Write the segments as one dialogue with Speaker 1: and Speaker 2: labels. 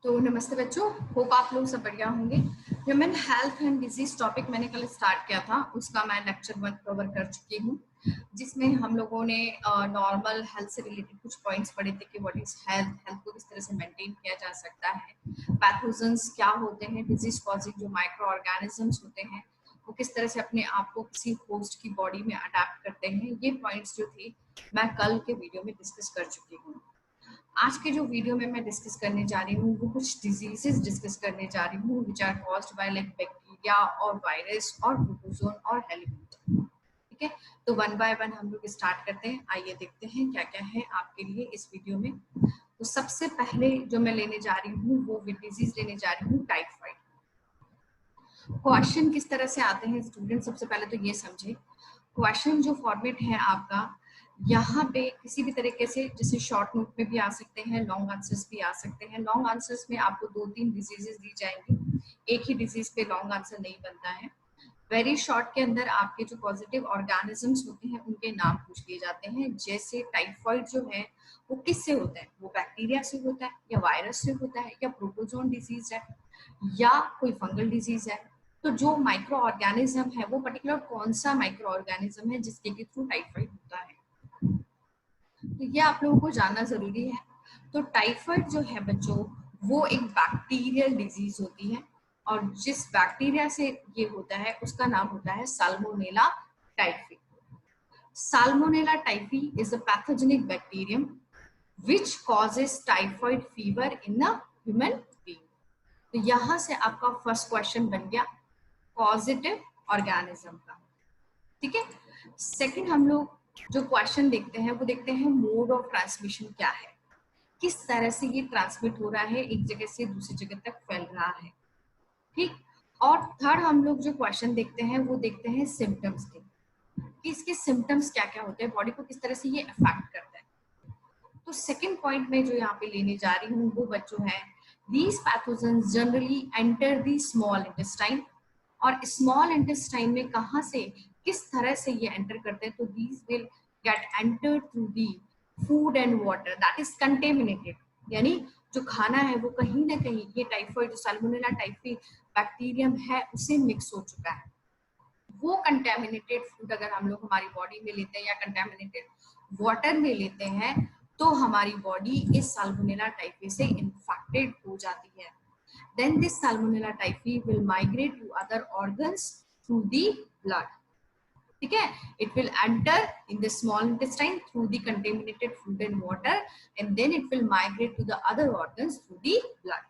Speaker 1: तो नमस्ते बच्चों, होप आप लोग सब बढ़िया होंगे। Human health and disease topic मैंने कल स्टार्ट किया था, उसका मैं लेक्चर 1 कवर कर चुकी हूँ, जिसमें हम लोगों ने नॉर्मल हेल्थ से रिलेटेड कुछ पॉइंट्स पढ़े थे कि व्हाट इज हेल्थ, हेल्थ को किस तरह से मेंटेन किया जा सकता है, पैथोजेंस क्या होते हैं, डिजीज कॉजिंग जो माइक्रो ऑर्गेनिजम्स होते हैं वो किस तरह से अपने आप को किसी होस्ट की बॉडी में अडेप्ट करते हैं। ये पॉइंट्स जो थे मैं कल के वीडियो में डिस्कस कर चुकी हूँ। आज के जो वीडियो में मैं डिस्कस करने जा रही हूँ वो कुछ डिजीजेस डिस्कस करने जा रही हूँ which are caused by like bacteria और वायरस और प्रोटोजोन और हेलिकोबाक्टर। ठीक है, तो वन बाय वन हम लोग स्टार्ट करते हैं। आइए देखते हैं क्या क्या है आपके लिए इस वीडियो में। तो सबसे पहले जो मैं लेने जा रही हूँ वो डिजीज लेने जा रही हूँ टाइफाइड। क्वेश्चन किस तरह से आते हैं स्टूडेंट, सबसे पहले तो ये समझे क्वेश्चन जो फॉर्मेट है आपका यहाँ पे किसी भी तरीके से, जैसे शॉर्ट नोट में भी आ सकते हैं, लॉन्ग आंसर्स भी आ सकते हैं। लॉन्ग आंसर्स में आपको 2-3 डिजीजेस दी जाएंगी, एक ही डिजीज पे लॉन्ग आंसर नहीं बनता है। वेरी शॉर्ट के अंदर आपके जो पॉजिटिव ऑर्गेनिजम्स होते हैं उनके नाम पूछ लिए जाते हैं। जैसे टाइफाइड जो है वो किससे होता है, वो बैक्टीरिया से होता है या वायरस से होता है या प्रोटोजोन डिजीज है या कोई फंगल डिजीज है। तो जो माइक्रो ऑर्गेनिज्म है वो पर्टिकुलर कौन सा माइक्रो ऑर्गेनिज्म है जिसके के थ्रू टाइफाइड होता है, तो ये आप लोगों को जानना जरूरी है। तो टाइफाइड जो है बच्चों वो एक बैक्टीरियल डिजीज होती है और जिस बैक्टीरिया से ये होता है उसका नाम होता है salmonella typhi. Salmonella typhi is a pathogenic bacterium which causes typhoid fever in a human being। तो यहां से आपका फर्स्ट क्वेश्चन बन गया पॉजिटिव ऑर्गेनिज्म का। ठीक है, सेकंड हम लोग जो क्वेश्चन देखते हैं वो देखते हैं मोड ऑफ ट्रांसमिशन क्या है, किस तरह से ये ट्रांसमिट हो रहा है, एक जगह से दूसरी जगह तक फैल रहा है। ठीक, और थर्ड हम लोग जो क्वेश्चन देखते हैं वो देखते हैं सिम्टम्स के, कि इसके सिम्टम्स क्या क्या होते हैं, बॉडी को किस तरह से ये अफेक्ट करता है। तो सेकंड पॉइंट में जो यहाँ पे लेने जा रही हूँ वो बच्चों है these pathogens generally enter the small intestine. और स्मॉल इंटेस्टाइन में कहाँ से किस तरह से ये एंटर करते हैं, तो these will get enter through the food and water that is contaminated. यानी जो खाना है वो कहीं ना कहीं ये टाइफाइड जो साल्मोनेला टाइफी बैक्टीरियम है उससे मिक्स हो चुका है। वो कंटेमिनेटेड फूड अगर हम लोग हमारी बॉडी में लेते हैं या कंटेमिनेटेड वाटर में लेते हैं तो हमारी बॉडी इस साल्मोनेला टाइफी से इन्फेक्टेड हो जाती है। Then this salmonella typhi will migrate to other organs through the blood। ठीक है, it will enter in the small intestine through the contaminated food and water and then it will migrate to the other organs through the blood।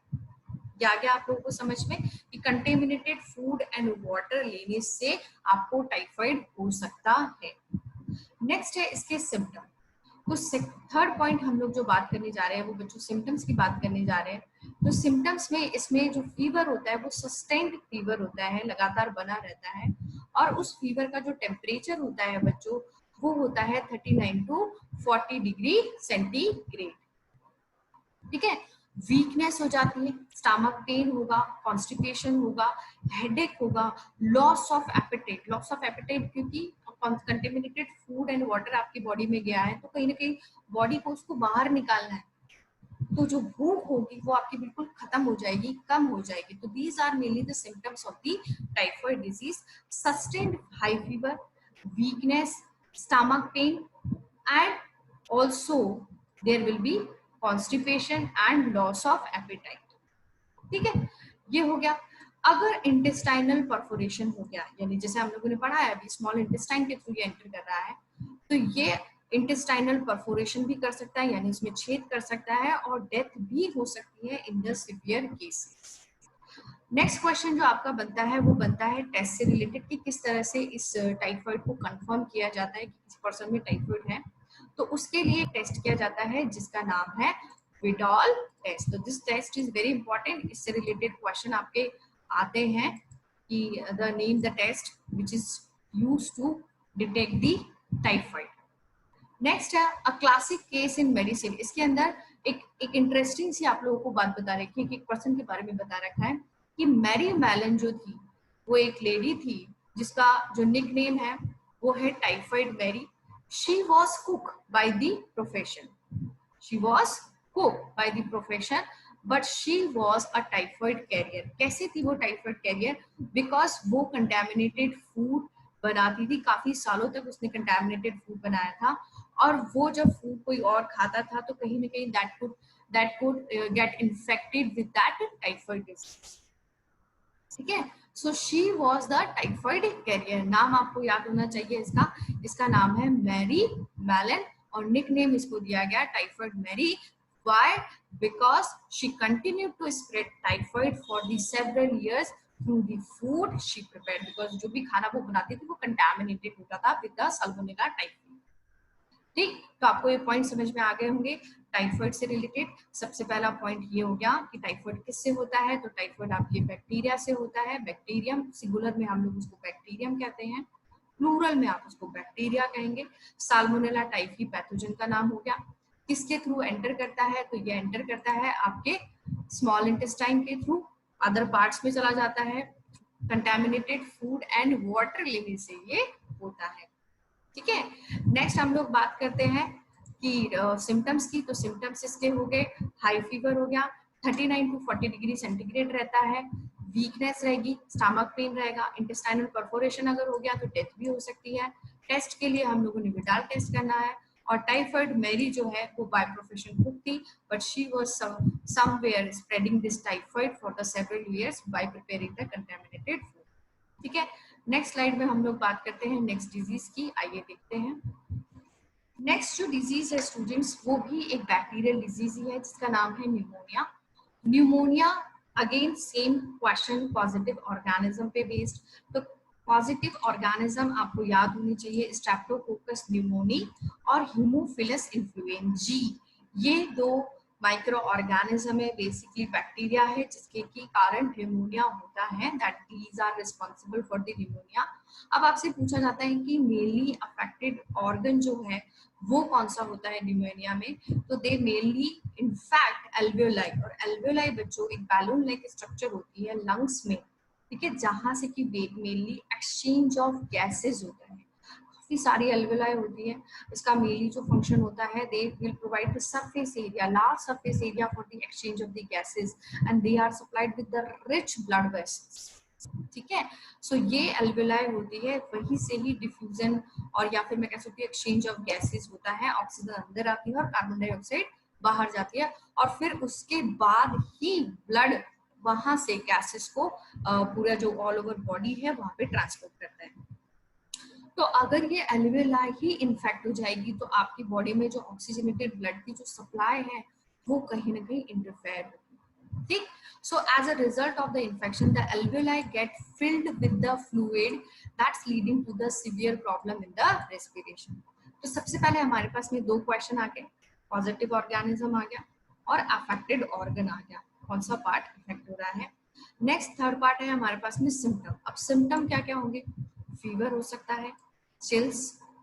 Speaker 1: क्या गया आप लोगों को समझ में कि कंटेमिनेटेड फूड एंड वाटर लेने से आपको टाइफाइड हो सकता है। नेक्स्ट है इसके सिम्टम। तो थर्ड पॉइंट हम लोग जो बात करने जा रहे हैं वो बच्चों सिम्टम्स की बात करने जा रहे हैं। तो सिम्टम्स में इसमें जो फीवर होता है वो सस्टेन्ड फीवर होता है, लगातार बना रहता है, और उस फीवर का जो टेम्परेचर होता है बच्चों वो होता है 39 to 40 डिग्री सेंटीग्रेड। ठीक है, वीकनेस हो जाती है, स्टमक पेन होगा, कॉन्स्टिपेशन होगा, हेडेक होगा, loss of apatite. Loss of apatite क्योंकि कंटेमिनेटेड फूड एंड वाटर आपकी बॉडी में गया है तो कहीं ना कहीं बॉडी को उसको बाहर निकालना है, तो जो भूख होगी वो आपकी बिल्कुल खत्म हो जाएगी, कम हो जाएगी। तो these are mainly the symptoms of the typhoid disease, sustained high fever, weakness, stomach pain and also there will be constipation and loss of appetite. ठीक है, ये हो गया। अगर इंटेस्टाइनल परफोरेशन हो गया, यानी जैसे हम लोगों ने पढ़ा है अभी स्मॉल इंटेस्टाइन के थ्रू ये एंटर कर रहा है, तो ये इंटेस्टाइनल परफोरेशन भी कर सकता है, यानी इसमें छेद कर सकता है और डेथ भी हो सकती है in the severe cases. Next question जो आपका बनता है वो बनता है टेस्ट से रिलेटेड कि किस तरह से इस टाइफाइड को कंफर्म किया जाता है कि किस पर्सन में टाइफाइड है। तो उसके लिए टेस्ट किया जाता है जिसका नाम है विडॉल टेस्ट। तो this test is very important, इससे रिलेटेड क्वेश्चन आपके आते हैं कि the name the test which is used to detect the typhoid. Next है a classic case in medicine. इसके अंदर एक इंटरेस्टिंग सी आप लोगों को बात बता रखी है कि एक पर्सन के बारे में बता रखा है कि मैरी मैलन जो थी वो एक लेडी थी जिसका जो निक नेम है वो है Typhoid Mary. She was cook by the profession, she was cook by the profession, but she was a typhoid carrier. कैसे थी वो टाइफॉइड कैरियर? बिकॉज वो कंटेमिनेटेड फूड बनाती थी, काफी सालों तक उसने कंटेमिनेटेड फूड बनाया था, और वो जब फूड कोई और खाता था तो कहीं ना कहीं that could get infected with that typhoid disease. ठीक है, so she was the typhoid carrier. नाम आपको याद होना चाहिए इसका, इसका नाम है मैरी मैलन, और निक नेम इसको दिया गया Typhoid Mary. Why? Because she continued to spread typhoid for the several years through the food she prepared. Because जो भी खाना वो बनाती थी वो contaminated होता था with the salmonella typhi। ठीक, तो आपको ये पॉइंट समझ में आ गए होंगे टाइफॉइड से रिलेटेड। सबसे पहला पॉइंट ये हो गया कि टाइफॉइड किससे होता है, तो टाइफॉइड आपके बैक्टीरिया से होता है। बैक्टीरियम, सिंगुलर में हम लोग उसको बैक्टीरियम कहते हैं, प्लूरल में आप उसको बैक्टीरिया कहेंगे। साल्मोनेला टाइफी पैथोजन का नाम हो गया। किसके थ्रू एंटर करता है, तो ये एंटर करता है आपके स्मॉल इंटेस्टाइन के थ्रू, अदर पार्ट्स में चला जाता है। कंटेमिनेटेड फूड एंड वाटर लेने से ये होता है। ठीक है, नेक्स्ट हम लोग बात करते हैं कि सिम्टम्स की। तो सिम्टम्स इसके हो गए, हाई फीवर हो गया, 39 टू 40 डिग्री सेंटीग्रेड रहता है, वीकनेस रहेगी, स्टमक पेन रहेगा, इंटेस्टाइनल परफोरेशन अगर हो गया तो डेथ भी हो सकती है। टेस्ट के लिए हम लोगों ने विडाल टेस्ट करना है। और टाइफॉइड मैरी जो है वो बाय प्रोफेशन कुक थी, but she was somewhere spreading this typhoid for the several years by preparing the contaminated food. ठीक है, नेक्स्ट स्लाइड में हम लोग बात करते हैं नेक्स्ट डिजीज की। आइए देखते हैं। नेक्स्ट जो डिजीज है स्टूडेंट्स, वो भी एक बैक्टीरियल डिजीज ही है जिसका नाम है pneumonia. Pneumonia again same question, positive organism पे बेस्ड। तो पॉजिटिव ऑर्गेनिज्म आपको याद होनी चाहिए, स्ट्रेप्टोकोकस न्यूमोनी और हीमोफिलस इन्फ्लुएंजी। ये दो माइक्रो ऑर्गेनिज्म है, बेसिकली बैक्टीरिया है जिसके की कारण न्यूमोनिया होता है, that these are responsible for the pneumonia. अब आपसे पूछा जाता है कि मेनली अफेक्टेड ऑर्गन जो है वो कौन सा होता है न्यूमोनिया में, तो दे मेनली इनफैक्ट एल्वियोलाई। और एल्वियोलाई बच्चों एक बैलून लाइक स्ट्रक्चर होती है लंग्स में, ठीक है, जहां से कि मेनली एक्सचेंज ऑफ गैसेज होता है। काफी सारी एल्वियोलाई होती है, इसका मेनली जो फंक्शन होता है, they will provide the surface area, large surface area for the exchange of the gases, and they are supplied with the rich blood vessels. ठीक है, सो ये एल्वियोलाई होती है, वहीं से ही डिफ्यूजन और या फिर मैं कह सकती हूँ एक्सचेंज ऑफ गैसेस होता है। ऑक्सीजन अंदर आती है और कार्बन डाइऑक्साइड बाहर जाती है, और फिर उसके बाद ही ब्लड वहां से गैसेस को पूरा जो ऑल ओवर बॉडी है वहां पे ट्रांसपोर्ट करता है। तो अगर ये एल्वियोलाई ही इन्फेक्ट हो जाएगी तो आपकी बॉडी में जो ऑक्सीजनेटेड ब्लड की जो सप्लाई है वो कहीं ना कहीं इंटरफेयर होगी। ठीक, so as a result of the infection the alveoli get filled with the fluid that's leading to the severe problem in the respiration। तो सबसे पहले हमारे पास में दो क्वेश्चन आ गए, पॉजिटिव ऑर्गेनिज्म आ गया और अफेक्टेड ऑर्गन आ गया, कौन सा पार्ट अफेक्ट हो रहा है। नेक्स्ट थर्ड पार्ट है हमारे पास में सिम्टम। अब सिम्टम क्या क्या होंगे, फीवर हो सकता है, chills,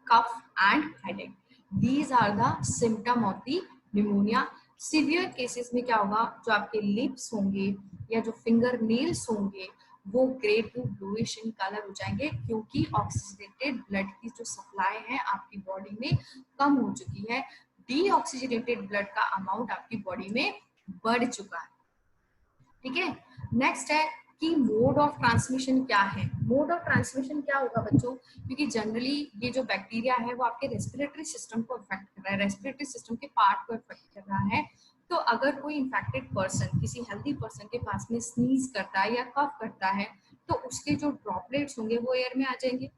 Speaker 1: cough and headache, these are the symptom of the pneumonia। Severe cases में क्या होगा, जो आपके लिप्स होंगे या जो फिंगर नेल्स होंगे वो grey to bluish in colour हो जाएंगे, क्योंकि ऑक्सीजनेटेड ब्लड की जो सप्लाई है आपकी बॉडी में कम हो चुकी है, डीऑक्सीजनेटेड ब्लड का अमाउंट आपकी बॉडी में बढ़ चुका है। ठीक है, नेक्स्ट है कि मोड ऑफ ट्रांसमिशन क्या है। मोड ऑफ ट्रांसमिशन क्या होगा बच्चों, क्योंकि जनरली ये जो बैक्टीरिया है वो आपके रेस्पिरेटरी सिस्टम को अफेक्ट कर रहा है, रेस्पिरेटरी सिस्टम के पार्ट को अफेक्ट कर रहा है। तो अगर कोई इन्फेक्टेड पर्सन किसी हेल्दी पर्सन के पास में स्नीज करता है या कफ करता है तो उसके जो ड्रॉपलेट्स होंगे वो एयर में आ जाएंगे,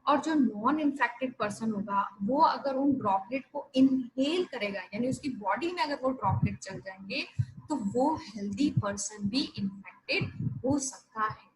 Speaker 1: और जो नॉन इन्फेक्टेड पर्सन होगा वो अगर उन ड्रॉपलेट को इनहेल करेगा, यानी उसकी बॉडी में अगर वो ड्रॉपलेट चल जाएंगे तो वो हेल्दी पर्सन भी इन्फेक्टेड हो सकता है।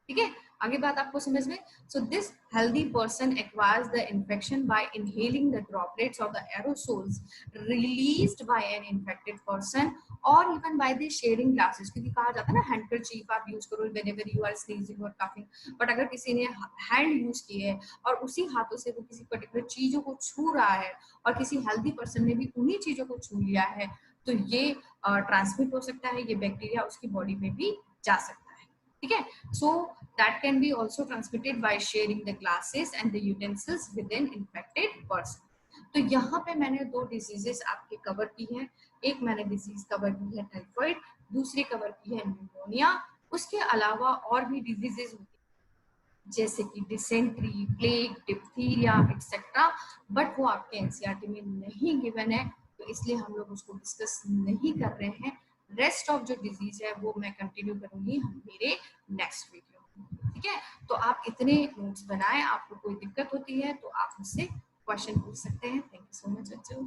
Speaker 1: ठीक है, आगे बात आपको समझ में। So this healthy person acquires the infection by inhaling the droplets of the aerosols released by an infected person और even by the sharing glasses, क्योंकि कहा जाता है ना हैंडकरचीफ आप यूज करो व्हेनेवर यू आर स्नीजिंग और कफिंग, बट अगर किसी ने हैंड यूज किए है और उसी हाथों से वो किसी पर्टिकुलर चीजों को छू रहा है और किसी हेल्दी पर्सन ने भी उन्हीं चीजों को छू लिया है तो ये ट्रांसमिट हो सकता है, ये बैक्टीरिया उसकी बॉडी में भी जा सकता है। ठीक है, so that can be also transmitted by sharing the glasses and the utensils with N infected person. तो यहाँ पे मैंने दो डिजीजेस आपके कवर की है, एक मैंने डिजीज कवर की है टाइफॉइड, दूसरी कवर की है न्यूमोनिया। उसके अलावा और भी डिजीजेज होती हैं जैसे कि dysentery, plague, diphtheria etcetera, but वो आपके एनसीईआरटी में नहीं गिवन है, तो इसलिए हम लोग उसको डिस्कस नहीं कर रहे हैं। रेस्ट ऑफ जो डिजीज है वो मैं कंटिन्यू करूंगी मेरे नेक्स्ट वीडियो में, ठीक है। तो आप इतने नोट्स बनाएं, आपको कोई दिक्कत होती है तो आप मुझसे क्वेश्चन पूछ सकते हैं। थैंक यू सो मच बच्चों।